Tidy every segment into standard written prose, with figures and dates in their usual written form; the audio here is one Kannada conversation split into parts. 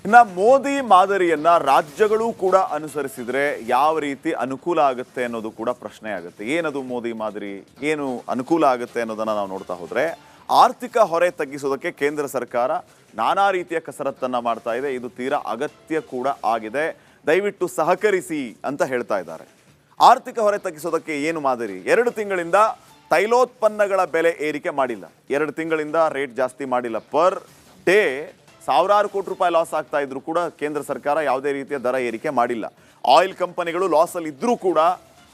ಇನ್ನು ಮೋದಿ ಮಾದರಿಯನ್ನ ರಾಜ್ಯಗಳು ಕೂಡ ಅನುಸರಿಸಿದ್ರೆ ಯಾವ ರೀತಿ ಅನುಕೂಲ ಆಗುತ್ತೆ ಅನ್ನೋದು ಕೂಡ ಪ್ರಶ್ನೆ ಆಗುತ್ತೆ. ಏನದು ಮೋದಿ ಮಾದರಿ, ಏನು ಅನುಕೂಲ ಆಗುತ್ತೆ ಅನ್ನೋದನ್ನ ನಾವು ನೋಡ್ತಾ ಹೋದ್ರೆ, ಆರ್ಥಿಕ ಹೊರೆ ತಗ್ಗಿಸೋದಕ್ಕೆ ಕೇಂದ್ರ ಸರ್ಕಾರ ನಾನಾ ರೀತಿಯ ಕಸರತ್ತನ್ನ ಮಾಡ್ತಾ ಇದೆ. ಇದು ತೀರಾ ಅಗತ್ಯ ಕೂಡ ಆಗಿದೆ. ದಯವಿಟ್ಟು ಸಹಕರಿಸಿ ಅಂತ ಹೇಳ್ತಾ ಇದ್ದಾರೆ. ಆರ್ಥಿಕ ಹೊರೆ ತಗ್ಗಿಸೋದಕ್ಕೆ ಏನು ಮಾದರಿ? 2 ತಿಂಗಳಿಂದ ತೈಲೋತ್ಪನ್ನಗಳ ಬೆಲೆ ಏರಿಕೆ ಮಾಡಿಲ್ಲ. 2 ತಿಂಗಳಿಂದ ರೇಟ್ ಜಾಸ್ತಿ ಮಾಡಿಲ್ಲ. ಪರ್ ಡೇ ಸಾವಿರಾರು ಕೋಟಿ ರೂಪಾಯಿ ಲಾಸ್ ಆಗ್ತಾ ಇದ್ರು ಕೂಡ ಕೇಂದ್ರ ಸರ್ಕಾರ ಯಾವುದೇ ರೀತಿಯ ದರ ಏರಿಕೆ ಮಾಡಿಲ್ಲ. ಆಯಿಲ್ ಕಂಪನಿಗಳು ಲಾಸಲ್ಲಿ ಇದ್ರೂ ಕೂಡ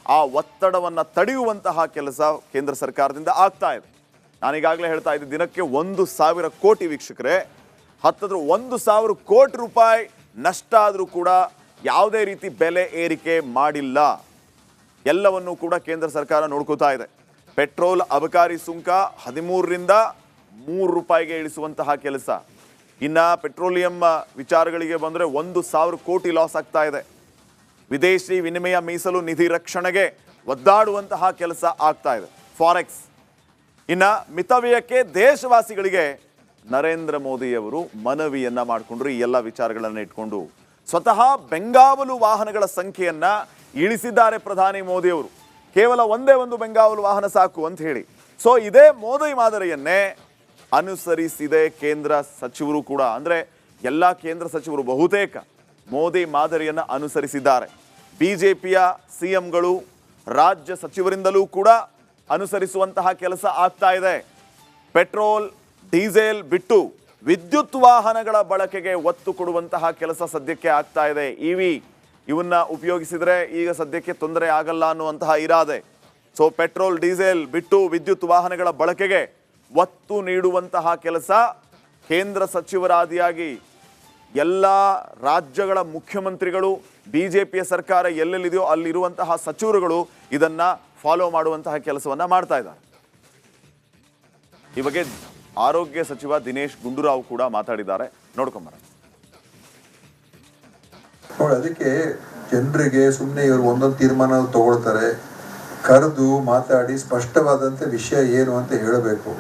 ಆ ಒತ್ತಡವನ್ನು ತಡೆಯುವಂತಹ ಕೆಲಸ ಕೇಂದ್ರ ಸರ್ಕಾರದಿಂದ ಆಗ್ತಾ ಇದೆ. ನಾನೀಗಾಗಲೇ ಹೇಳ್ತಾ ಇದ್ದೆ, ದಿನಕ್ಕೆ 1,000 ಕೋಟಿ ವೀಕ್ಷಕರೇ, ಹತ್ತಿರ 1,000 ಕೋಟಿ ರೂಪಾಯಿ ನಷ್ಟ ಆದರೂ ಕೂಡ ಯಾವುದೇ ರೀತಿ ಬೆಲೆ ಏರಿಕೆ ಮಾಡಿಲ್ಲ. ಎಲ್ಲವನ್ನೂ ಕೂಡ ಕೇಂದ್ರ ಸರ್ಕಾರ ನೋಡ್ಕೋತಾ ಇದೆ. ಪೆಟ್ರೋಲ್ ಅಬಕಾರಿ ಸುಂಕ 13ರಿಂದ 3 ರೂಪಾಯಿಗೆ ಇಳಿಸುವಂತಹ ಕೆಲಸ. ಇನ್ನು ಪೆಟ್ರೋಲಿಯಂ ವಿಚಾರಗಳಿಗೆ ಬಂದರೆ 1,000 ಕೋಟಿ ಲಾಸ್ ಆಗ್ತಾ ಇದೆ. ವಿದೇಶಿ ವಿನಿಮಯ ಮೀಸಲು ನಿಧಿ ರಕ್ಷಣೆಗೆ ಒದ್ದಾಡುವಂತಹ ಕೆಲಸ ಆಗ್ತಾ ಇದೆ. ಫಾರೆಕ್ಸ್. ಇನ್ನು ಮಿತವ್ಯಯಕ್ಕೆ ದೇಶವಾಸಿಗಳಿಗೆ ನರೇಂದ್ರ ಮೋದಿಯವರು ಮನವಿಯನ್ನ ಮಾಡಿಕೊಂಡ್ರು. ಈ ಎಲ್ಲ ವಿಚಾರಗಳನ್ನು ಇಟ್ಕೊಂಡು ಸ್ವತಃ ಬೆಂಗಾವಲು ವಾಹನಗಳ ಸಂಖ್ಯೆಯನ್ನ ಇಳಿಸಿದ್ದಾರೆ ಪ್ರಧಾನಿ ಮೋದಿಯವರು. ಕೇವಲ ಒಂದೇ ಒಂದು ಬೆಂಗಾವಲು ವಾಹನ ಸಾಕು ಅಂತ ಹೇಳಿ. ಸೊ ಇದೇ ಮೋದಿ ಮಾದರಿಯನ್ನೇ ಅನುಸರಿಸಿದೆ ಕೇಂದ್ರ ಸಚಿವರು ಕೂಡ. ಅಂದರೆ ಎಲ್ಲ ಕೇಂದ್ರ ಸಚಿವರು ಬಹುತೇಕ ಮೋದಿ ಮಾದರಿಯನ್ನು ಅನುಸರಿಸಿದ್ದಾರೆ. ಬಿಜೆಪಿಯ ಸಿಎಂಗಳು ರಾಜ್ಯ ಸಚಿವರಿಂದಲೂ ಕೂಡ ಅನುಸರಿಸುವಂತಹ ಕೆಲಸ ಆಗ್ತಾ ಇದೆ. ಪೆಟ್ರೋಲ್ ಡೀಸೆಲ್ ಬಿಟ್ಟು ವಿದ್ಯುತ್ ವಾಹನಗಳ ಬಳಕೆಗೆ ಒತ್ತು ಕೊಡುವಂತಹ ಕೆಲಸ ಸದ್ಯಕ್ಕೆ ಆಗ್ತಾ ಇದೆ. ಇವನ್ನ ಉಪಯೋಗಿಸಿದರೆ ಈಗ ಸದ್ಯಕ್ಕೆ ತೊಂದರೆ ಆಗಲ್ಲ ಅನ್ನುವಂತಹ ಇರಾದೆ. ಸೊ ಪೆಟ್ರೋಲ್ ಡೀಸೆಲ್ ಬಿಟ್ಟು ವಿದ್ಯುತ್ ವಾಹನಗಳ ಬಳಕೆಗೆ ಒತ್ತು ನೀಡುವಂತಹ ಕೆಲಸ ಕೇಂದ್ರ ಸಚಿವರಾದಿಯಾಗಿ ಎಲ್ಲ ರಾಜ್ಯಗಳ ಮುಖ್ಯಮಂತ್ರಿಗಳು, ಬಿಜೆಪಿಯ ಸರ್ಕಾರ ಎಲ್ಲೆಲ್ಲಿದೆಯೋ ಅಲ್ಲಿರುವಂತಹ ಸಚಿವರುಗಳು ಇದನ್ನ ಫಾಲೋ ಮಾಡುವಂತಹ ಕೆಲಸವನ್ನ ಮಾಡ್ತಾ ಇದ್ದಾರೆ. ಈ ಬಗ್ಗೆ ಆರೋಗ್ಯ ಸಚಿವ ದಿನೇಶ್ ಗುಂಡೂರಾವ್ ಕೂಡ ಮಾತಾಡಿದ್ದಾರೆ. ನೋಡ್ಕೊಂಬರ. ಅದಕ್ಕೆ ಜನರಿಗೆ ಸುಮ್ಮನೆ ಇವರು ಒಂದೊಂದು ತೀರ್ಮಾನ ತಗೊಳ್ತಾರೆ. ಕರೆದು ಮಾತಾಡಿ ಸ್ಪಷ್ಟವಾದಂಥ ವಿಷಯ ಏನು ಅಂತ ಹೇಳಬೇಕು,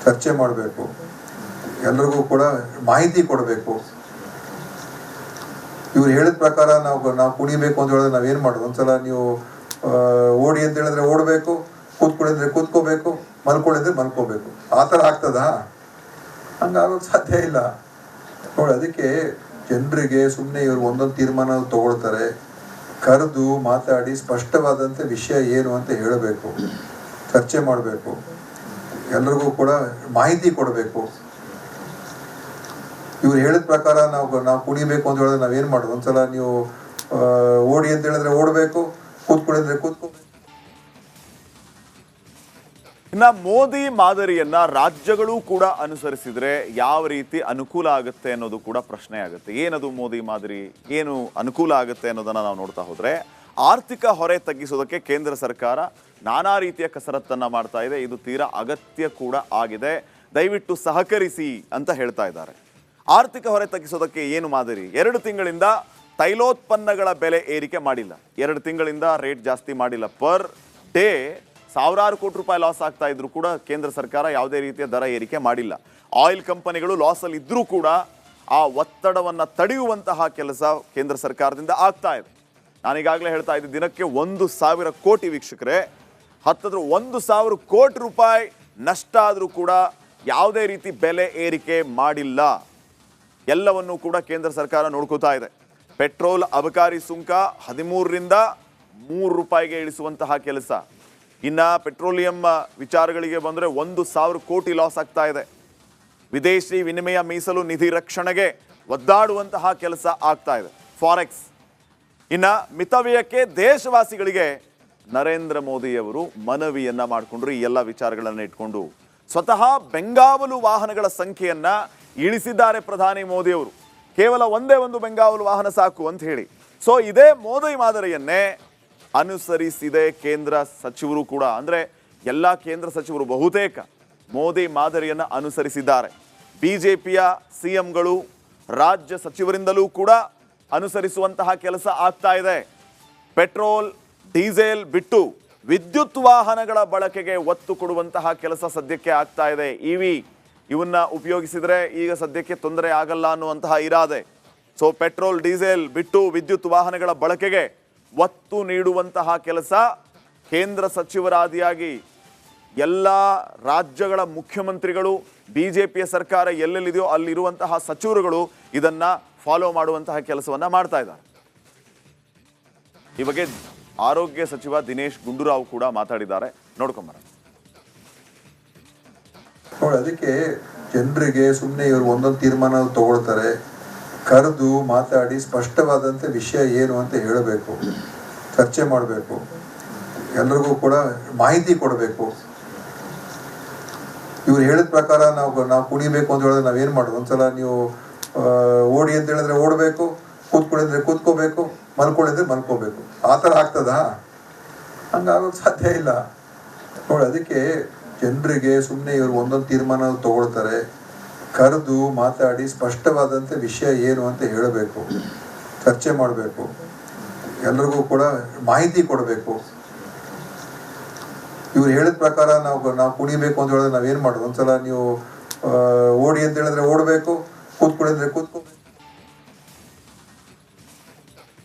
ಚರ್ಚೆ ಮಾಡಬೇಕು, ಎಲ್ರಿಗೂ ಕೂಡ ಮಾಹಿತಿ ಕೊಡಬೇಕು. ಇವ್ರು ಹೇಳಿದ ಪ್ರಕಾರ ನಾವು ಕುಣಿಬೇಕು ಅಂತ ಹೇಳಿದ್ರೆ ನಾವೇನು ಮಾಡೋದು? ಒಂದ್ಸಲ ನೀವು ಓಡಿ ಅಂತ ಹೇಳಿದ್ರೆ ಓಡಬೇಕು, ಕೂತ್ಕೊಳ್ಳಿದ್ರೆ ಕೂತ್ಕೋಬೇಕು, ಮಲ್ಕೊಳ್ಳಿದ್ರೆ ಮಲ್ಕೋಬೇಕು. ಆ ಥರ ಆಗ್ತದಾ? ಹಂಗಾಗೋದು ಸಾಧ್ಯ ಇಲ್ಲ ನೋಡಿ. ಅದಕ್ಕೆ ಜನರಿಗೆ ಸುಮ್ಮನೆ ಇವರು ಒಂದೊಂದು ತೀರ್ಮಾನ ತಗೊಳ್ತಾರೆ. ಕರೆದು ಮಾತಾಡಿ ಸ್ಪಷ್ಟವಾದಂಥ ವಿಷಯ ಏನು ಅಂತ ಹೇಳಬೇಕು, ಚರ್ಚೆ ಮಾಡಬೇಕು, ಎಲ್ರಿಗೂ ಕೂಡ ಮಾಹಿತಿ ಕೊಡಬೇಕು. ಇವ್ರು ಹೇಳಿದ ಪ್ರಕಾರ ನಾವು ಕುಣಿಬೇಕು ಅಂತ ಹೇಳಿದ್ರೆ ನಾವೇನು ಮಾಡೋದು? ಒಂದ್ಸಲ ನೀವು ಓಡಿ ಅಂತ ಹೇಳಿದ್ರೆ ಓಡಬೇಕು, ಕೂತ್ಕೊಳ್ಳಿದ್ರೆ ಕೂತ್ಕೋಬೇಕು. ಇನ್ನು ಮೋದಿ ಮಾದರಿಯನ್ನ ರಾಜ್ಯಗಳು ಕೂಡ ಅನುಸರಿಸಿದ್ರೆ ಯಾವ ರೀತಿ ಅನುಕೂಲ ಆಗುತ್ತೆ ಅನ್ನೋದು ಕೂಡ ಪ್ರಶ್ನೆ ಆಗುತ್ತೆ. ಏನದು ಮೋದಿ ಮಾದರಿ, ಏನು ಅನುಕೂಲ ಆಗುತ್ತೆ ಅನ್ನೋದನ್ನ ನಾವು ನೋಡ್ತಾ ಹೋದ್ರೆ, ಆರ್ಥಿಕ ಹೊರೆ ತಗ್ಗಿಸೋದಕ್ಕೆ ಕೇಂದ್ರ ಸರ್ಕಾರ ನಾನಾ ರೀತಿಯ ಕಸರತ್ತನ್ನ ಮಾಡ್ತಾ ಇದೆ. ಇದು ತೀರಾ ಅಗತ್ಯ ಕೂಡ ಆಗಿದೆ. ದಯವಿಟ್ಟು ಸಹಕರಿಸಿ ಅಂತ ಹೇಳ್ತಾ ಇದ್ದಾರೆ. ಆರ್ಥಿಕ ಹೊರೆ ತಗ್ಗಿಸೋದಕ್ಕೆ ಏನು ಮಾದರಿ? 2 ತಿಂಗಳಿಂದ ತೈಲೋತ್ಪನ್ನಗಳ ಬೆಲೆ ಏರಿಕೆ ಮಾಡಿಲ್ಲ. 2 ತಿಂಗಳಿಂದ ರೇಟ್ ಜಾಸ್ತಿ ಮಾಡಿಲ್ಲ. ಪರ್ ಡೇ ಸಾವಿರಾರು ಕೋಟಿ ರೂಪಾಯಿ ಲಾಸ್ ಆಗ್ತಾ ಇದ್ರು ಕೂಡ ಕೇಂದ್ರ ಸರ್ಕಾರ ಯಾವುದೇ ರೀತಿಯ ದರ ಏರಿಕೆ ಮಾಡಿಲ್ಲ. ಆಯಿಲ್ ಕಂಪನಿಗಳು ಲಾಸಲ್ಲಿ ಇದ್ರೂ ಕೂಡ ಆ ಒತ್ತಡವನ್ನು ತಡೆಯುವಂತಹ ಕೆಲಸ ಕೇಂದ್ರ ಸರ್ಕಾರದಿಂದ ಆಗ್ತಾ ಇದೆ. ನಾನೀಗಾಗಲೇ ಹೇಳ್ತಾ ಇದ್ದೆ, ದಿನಕ್ಕೆ 1,000 ಕೋಟಿ ವೀಕ್ಷಕರೇ, ಹತ್ತಿರ 1,000 ಕೋಟಿ ರೂಪಾಯಿ ನಷ್ಟ ಆದರೂ ಕೂಡ ಯಾವುದೇ ರೀತಿ ಬೆಲೆ ಏರಿಕೆ ಮಾಡಿಲ್ಲ. ಎಲ್ಲವನ್ನೂ ಕೂಡ ಕೇಂದ್ರ ಸರ್ಕಾರ ನೋಡ್ಕೋತಾ ಇದೆ. ಪೆಟ್ರೋಲ್ ಅಬಕಾರಿ ಸುಂಕ 13ರಿಂದ 3 ರೂಪಾಯಿಗೆ ಇಳಿಸುವಂತಹ ಕೆಲಸ. ಇನ್ನು ಪೆಟ್ರೋಲಿಯಂ ವಿಚಾರಗಳಿಗೆ ಬಂದರೆ 1,000 ಕೋಟಿ ಲಾಸ್ ಆಗ್ತಾ ಇದೆ. ವಿದೇಶಿ ವಿನಿಮಯ ಮೀಸಲು ನಿಧಿ ರಕ್ಷಣೆಗೆ ಒದ್ದಾಡುವಂತಹ ಕೆಲಸ ಆಗ್ತಾ ಇದೆ. ಫಾರೆಕ್ಸ್. ಇನ್ನು ಮಿತವ್ಯಯಕ್ಕೆ ದೇಶವಾಸಿಗಳಿಗೆ ನರೇಂದ್ರ ಮೋದಿಯವರು ಮನವಿಯನ್ನ ಮಾಡಿಕೊಂಡ್ರು. ಈ ಎಲ್ಲ ವಿಚಾರಗಳನ್ನು ಇಟ್ಕೊಂಡು ಸ್ವತಃ ಬೆಂಗಾವಲು ವಾಹನಗಳ ಸಂಖ್ಯೆಯನ್ನ ಇಳಿಸಿದ್ದಾರೆ ಪ್ರಧಾನಿ ಮೋದಿಯವರು. ಕೇವಲ ಒಂದೇ ಒಂದು ಬೆಂಗಾವಲು ವಾಹನ ಸಾಕು ಅಂತ ಹೇಳಿ. ಸೊ ಇದೇ ಮೋದಿ ಮಾದರಿಯನ್ನೇ ಅನುಸರಿಸಿದೆ ಕೇಂದ್ರ ಸಚಿವರು ಕೂಡ. ಅಂದರೆ ಎಲ್ಲ ಕೇಂದ್ರ ಸಚಿವರು ಬಹುತೇಕ ಮೋದಿ ಮಾದರಿಯನ್ನು ಅನುಸರಿಸಿದ್ದಾರೆ. ಬಿಜೆಪಿಯ ಸಿಎಂಗಳು ರಾಜ್ಯ ಸಚಿವರಿಂದಲೂ ಕೂಡ ಅನುಸರಿಸುವಂತಹ ಕೆಲಸ ಆಗ್ತಾ ಇದೆ. ಪೆಟ್ರೋಲ್ ಡೀಸೆಲ್ ಬಿಟ್ಟು ವಿದ್ಯುತ್ ವಾಹನಗಳ ಬಳಕೆಗೆ ಒತ್ತು ಕೊಡುವಂತಹ ಕೆಲಸ ಸದ್ಯಕ್ಕೆ ಆಗ್ತಾ ಇದೆ. ಇವನ್ನ ಉಪಯೋಗಿಸಿದರೆ ಈಗ ಸದ್ಯಕ್ಕೆ ತೊಂದರೆ ಆಗಲ್ಲ ಅನ್ನುವಂತಹ ಇರಾದೆ. ಸೊ ಪೆಟ್ರೋಲ್ ಡೀಸೆಲ್ ಬಿಟ್ಟು ವಿದ್ಯುತ್ ವಾಹನಗಳ ಬಳಕೆಗೆ ಒತ್ತು ಕೊಡುವಂತಹ ಕೆಲಸ ಸದ್ಯಕ್ಕೆ ಆಗ್ತಾ ಇದೆ. ಇರಾದೆ. ಸೊ ಪೆಟ್ರೋಲ್ ಡೀಸೆಲ್ ಬಿಟ್ಟು ವಿದ್ಯುತ್ ವಾಹನಗಳ ಬಳಕೆಗೆ ಒತ್ತು ನೀಡುವಂತಹ ಕೆಲಸ ಕೇಂದ್ರ ಸಚಿವರಾದಿಯಾಗಿ ಎಲ್ಲ ರಾಜ್ಯಗಳ ಮುಖ್ಯಮಂತ್ರಿಗಳು, ಬಿಜೆಪಿಯ ಸರ್ಕಾರ ಎಲ್ಲೆಲ್ಲಿದೆಯೋ ಅಲ್ಲಿರುವಂತಹ ಸಚಿವರುಗಳು ಇದನ್ನ ಫಾಲೋ ಮಾಡುವಂತಹ ಕೆಲಸವನ್ನ ಮಾಡ್ತಾ ಇದ್ದಾರೆ. ಈ ಬಗ್ಗೆ ಆರೋಗ್ಯ ಸಚಿವ ದಿನೇಶ್ ಗುಂಡೂರಾವ್ ಕೂಡ ಮಾತಾಡಿದ್ದಾರೆ. ನೋಡ್ಕೊಂಬರ. ನೋಡಿ, ಅದಕ್ಕೆ ಜನರಿಗೆ ಸುಮ್ಮನೆ ಇವರು ಒಂದೊಂದು ತೀರ್ಮಾನ ತಗೊಳ್ತಾರೆ, ಕರೆದು ಮಾತಾಡಿ ಸ್ಪಷ್ಟವಾದಂತೆ ವಿಷಯ ಏನು ಅಂತ ಹೇಳಬೇಕು, ಚರ್ಚೆ ಮಾಡಬೇಕು, ಎಲ್ಲರಿಗೂ ಕೂಡ ಮಾಹಿತಿ ಕೊಡಬೇಕು. ಇವ್ರು ಹೇಳಿದ ಪ್ರಕಾರ ನಾವು ಕುಣಿಬೇಕು ಅಂತ ಹೇಳಿದ್ರೆ ನಾವೇನು ಮಾಡೋದು? ಒಂದ್ಸಲ ನೀವು ಓಡಿ ಅಂತ ಹೇಳಿದ್ರೆ ಓಡಬೇಕು, ಕೂತ್ಕೊಳ್ಳಿದ್ರೆ ಕೂತ್ಕೋಬೇಕು, ಮಲ್ಕೊಳ್ಳಿದ್ರೆ ಮಲ್ಕೋಬೇಕು. ಆ ಥರ ಆಗ್ತದಾ? ಹಂಗಾಗೋದು ಸಾಧ್ಯ ಇಲ್ಲ. ನೋಡಿ, ಅದಕ್ಕೆ ಜನರಿಗೆ ಸುಮ್ಮನೆ ಇವರು ಒಂದೊಂದು ತೀರ್ಮಾನ ತಗೊಳ್ತಾರೆ, ಕರೆದು ಮಾತಾಡಿ ಸ್ಪಷ್ಟವಾದಂತೆ ವಿಷಯ ಏನು ಅಂತ ಹೇಳಬೇಕು, ಚರ್ಚೆ ಮಾಡಬೇಕು, ಎಲ್ಲರಿಗೂ ಕೂಡ ಮಾಹಿತಿ ಕೊಡಬೇಕು. ಇವ್ರು ಹೇಳಿದ ಪ್ರಕಾರ ನಾವು ಕುಣಿಬೇಕು ಅಂತ ಹೇಳಿದ್ರೆ ನಾವೇನು ಮಾಡೋದು? ಒಂದ್ಸಲ ನೀವು ಓಡಿ ಅಂತ ಹೇಳಿದ್ರೆ ಓಡಬೇಕು, ಕೂತ್ಕೊಳ್ಳಿದ್ರೆ ಕೂತ್ಕೋಬೇಕು.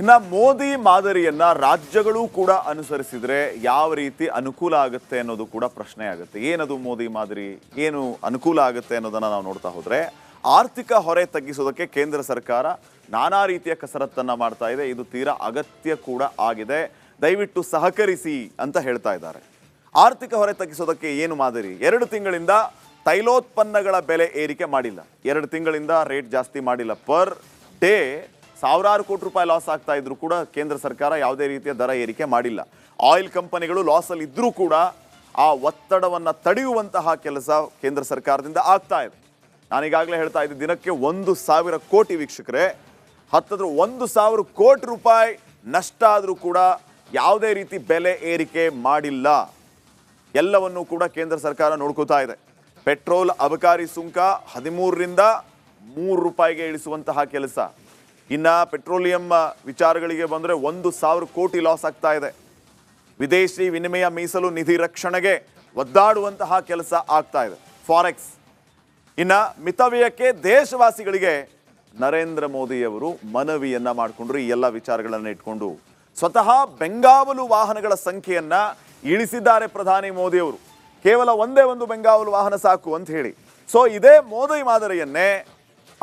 ಇನ್ನ ಮೋದಿ ಮಾದರಿಯನ್ನ ರಾಜ್ಯಗಳು ಕೂಡ ಅನುಸರಿಸಿದ್ರೆ ಯಾವ ರೀತಿ ಅನುಕೂಲ ಆಗುತ್ತೆ ಅನ್ನೋದು ಕೂಡ ಪ್ರಶ್ನೆ ಆಗುತ್ತೆ. ಏನದು ಮೋದಿ ಮಾದರಿ, ಏನು ಅನುಕೂಲ ಆಗುತ್ತೆ ಅನ್ನೋದನ್ನ ನಾವು ನೋಡ್ತಾ ಹೋದ್ರೆ, ಆರ್ಥಿಕ ಹೊರೆ ತಗ್ಗಿಸೋದಕ್ಕೆ ಕೇಂದ್ರ ಸರ್ಕಾರ ನಾನಾ ರೀತಿಯ ಕಸರತ್ತನ್ನ ಮಾಡ್ತಾ ಇದೆ. ಇದು ತೀರಾ ಅಗತ್ಯ ಕೂಡ ಆಗಿದೆ. ದಯವಿಟ್ಟು ಸಹಕರಿಸಿ ಅಂತ ಹೇಳ್ತಾ ಇದ್ದಾರೆ. ಆರ್ಥಿಕ ಹೊರೆ ತಗ್ಗಿಸೋದಕ್ಕೆ ಏನು ಮಾದರಿ? 2 ತಿಂಗಳಿಂದ ತೈಲೋತ್ಪನ್ನಗಳ ಬೆಲೆ ಏರಿಕೆ ಮಾಡಿಲ್ಲ. 2 ತಿಂಗಳಿಂದ ರೇಟ್ ಜಾಸ್ತಿ ಮಾಡಿಲ್ಲ. ಪರ್ ಡೇ ಸಾವಿರಾರು ಕೋಟಿ ರೂಪಾಯಿ ಲಾಸ್ ಆಗ್ತಾ ಇದ್ರು ಕೂಡ ಕೇಂದ್ರ ಸರ್ಕಾರ ಯಾವುದೇ ರೀತಿಯ ದರ ಏರಿಕೆ ಮಾಡಿಲ್ಲ. ಆಯಿಲ್ ಕಂಪನಿಗಳು ಲಾಸಲ್ಲಿ ಇದ್ರೂ ಕೂಡ ಆ ಒತ್ತಡವನ್ನು ತಡೆಯುವಂತಹ ಕೆಲಸ ಕೇಂದ್ರ ಸರ್ಕಾರದಿಂದ ಆಗ್ತಾ ಇದೆ. ನಾನೀಗಾಗಲೇ ಹೇಳ್ತಾ ಇದ್ದೆ, ದಿನಕ್ಕೆ 1,000 ಕೋಟಿ ವೀಕ್ಷಕರೇ, ಹತ್ತಿರ 1,000 ಕೋಟಿ ರೂಪಾಯಿ ನಷ್ಟ ಆದರೂ ಕೂಡ ಯಾವುದೇ ರೀತಿ ಬೆಲೆ ಏರಿಕೆ ಮಾಡಿಲ್ಲ. ಎಲ್ಲವನ್ನೂ ಕೂಡ ಕೇಂದ್ರ ಸರ್ಕಾರ ನೋಡ್ಕೋತಾ ಇದೆ. ಪೆಟ್ರೋಲ್ ಅಬಕಾರಿ ಸುಂಕ 13ರಿಂದ 3 ರೂಪಾಯಿಗೆ ಇಳಿಸುವಂತಹ ಕೆಲಸ. ಇನ್ನು ಪೆಟ್ರೋಲಿಯಂ ವಿಚಾರಗಳಿಗೆ ಬಂದರೆ 1,000 ಕೋಟಿ ಲಾಸ್ ಆಗ್ತಾ ಇದೆ. ವಿದೇಶಿ ವಿನಿಮಯ ಮೀಸಲು ನಿಧಿ ರಕ್ಷಣೆಗೆ ಒದ್ದಾಡುವಂತಹ ಕೆಲಸ ಆಗ್ತಾ ಇದೆ. ಫಾರೆಕ್ಸ್. ಇನ್ನು ಮಿತವ್ಯಯಕ್ಕೆ ದೇಶವಾಸಿಗಳಿಗೆ ನರೇಂದ್ರ ಮೋದಿಯವರು ಮನವಿಯನ್ನ ಮಾಡಿಕೊಂಡ್ರು. ಈ ಎಲ್ಲ ವಿಚಾರಗಳನ್ನು ಇಟ್ಕೊಂಡು ಸ್ವತಃ ಬೆಂಗಾವಲು ವಾಹನಗಳ ಸಂಖ್ಯೆಯನ್ನ ಇಳಿಸಿದ್ದಾರೆ ಪ್ರಧಾನಿ ಮೋದಿಯವರು. ಕೇವಲ ಒಂದೇ ಒಂದು ಬೆಂಗಾವಲು ವಾಹನ ಸಾಕು ಅಂತ ಹೇಳಿ. ಸೊ ಇದೇ ಮೋದಿ ಮಾದರಿಯನ್ನೇ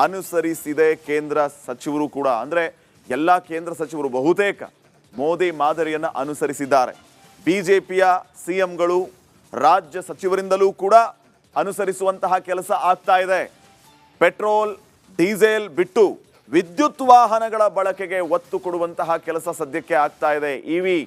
ಅನುಸರಿಸಿದೆ ಕೇಂದ್ರ ಸಚಿವರು ಕೂಡ. ಅಂದರೆ ಎಲ್ಲ ಕೇಂದ್ರ ಸಚಿವರು ಬಹುತೇಕ ಮೋದಿ ಮಾದರಿಯನ್ನು ಅನುಸರಿಸಿದ್ದಾರೆ. ಬಿಜೆಪಿಯ ಸಿಎಂಗಳು, ರಾಜ್ಯ ಸಚಿವರಿಂದಲೂ ಕೂಡ ಅನುಸರಿಸುವಂತಹ ಕೆಲಸ ಆಗ್ತಾ ಇದೆ. ಪೆಟ್ರೋಲ್ ಡೀಸೆಲ್ ಬಿಟ್ಟು ವಿದ್ಯುತ್ ವಾಹನಗಳ ಬಳಕೆಗೆ ಒತ್ತು ಕೊಡುವಂತಹ ಕೆಲಸ ಸದ್ಯಕ್ಕೆ ಆಗ್ತಾ ಇದೆ. ಇವಿ